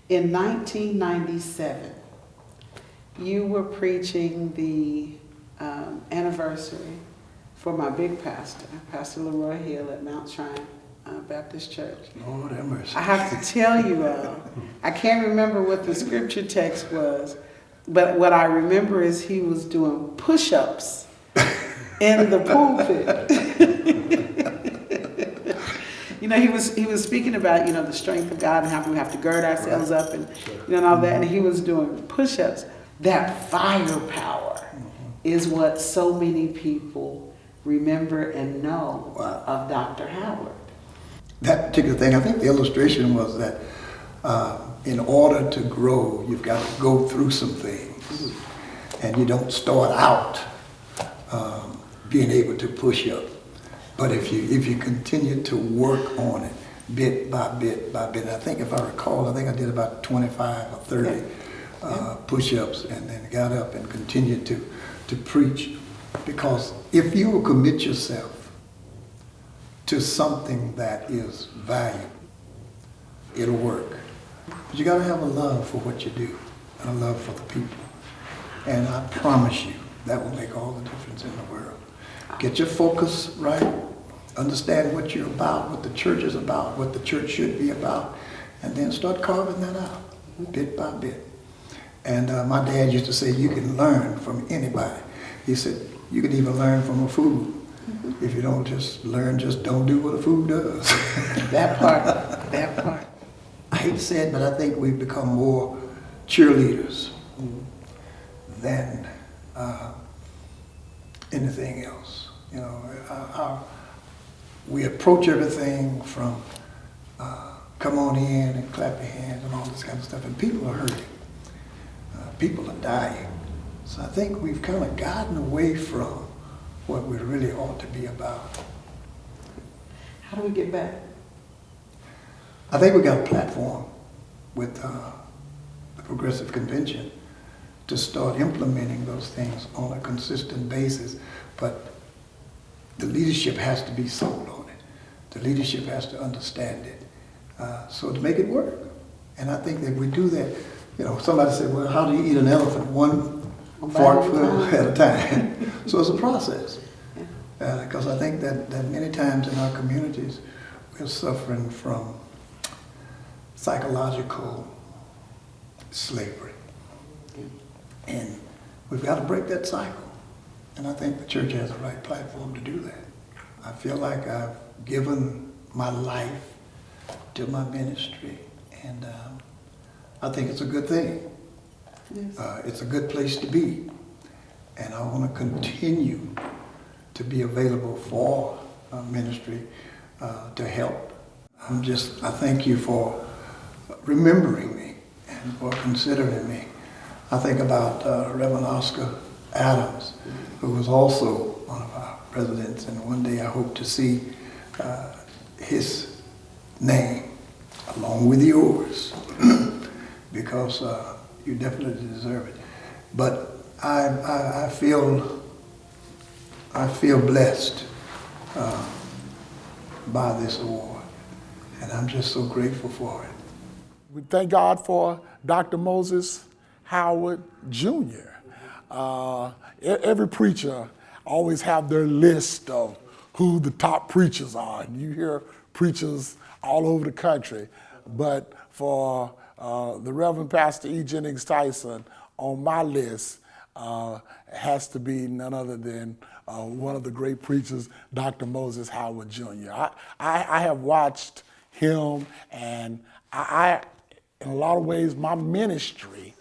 In 1997, you were preaching the anniversary for my big pastor, Pastor Leroy Hill at Mount Shrine Baptist Church. Lord have mercy. I have to tell you all, I can't remember what the scripture text was, but what I remember is he was doing push-ups in the pulpit. You know, he was speaking about, you know, the strength of God and how we have to gird ourselves up and, you know, and all that. And he was doing push-ups. That firepower is what so many people remember and know of Dr. Howard. That particular thing, I think the illustration was that in order to grow, you've got to go through some things. And you don't start out being able to push up. But if you continue to work on it bit by bit by bit, I think if I recall, I think I did about 25 or 30 push-ups and then got up and continued to preach. Because if you will commit yourself to something that is valuable, it'll work. But you gotta have a love for what you do and a love for the people. And I promise you, that will make all the difference in the world. Get your focus right, understand what you're about, what the church is about, what the church should be about, and then start carving that out, bit by bit. And my dad used to say, you can learn from anybody. He said, you can even learn from a fool. If you don't just learn, just don't do what a fool does. That part. I hate to say it, but I think we've become more cheerleaders than anything else. You know, we approach everything from come on in and clap your hands and all this kind of stuff, and people are hurting. People are dying. So I think we've kind of gotten away from what we really ought to be about. How do we get back? I think we got a platform with the Progressive Convention to start implementing those things on a consistent basis, but the leadership has to be sold on it. The leadership has to understand it, so to make it work. And I think that we do that. You know, somebody said, well, how do you eat an elephant? One forkful at a time. So it's a process. Because I think that many times in our communities, we're suffering from psychological slavery. And we've got to break that cycle. And I think the church has the right platform to do that. I feel like I've given my life to my ministry, and I think it's a good thing. Yes. It's a good place to be. And I want to continue to be available for ministry to help. I thank you for remembering me and for considering me. I think about Reverend Oscar Adams, who was also one of our presidents, and one day I hope to see his name along with yours because you definitely deserve it. But I feel blessed by this award, and I'm just so grateful for it. We thank God for Dr. Moses Howard Jr. Every preacher always have their list of who the top preachers are. And you hear preachers all over the country. But for the Reverend Pastor E. Jennings Tyson, on my list has to be none other than one of the great preachers, Dr. Moses Howard Jr. I have watched him, and I in a lot of ways, my ministry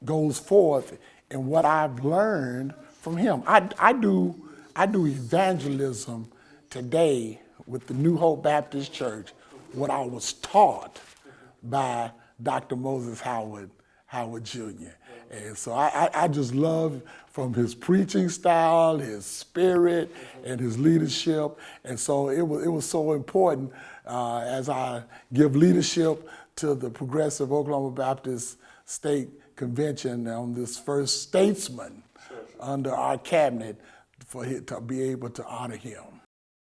goes forth in what I've learned from him. I do evangelism today with the New Hope Baptist Church, what I was taught by Dr. Moses Howard Howard Jr. And so I just love from his preaching style, his spirit, and his leadership. And so it was so important as I give leadership to the Progressive Oklahoma Baptist State Convention on this first statesman under our cabinet to be able to honor him.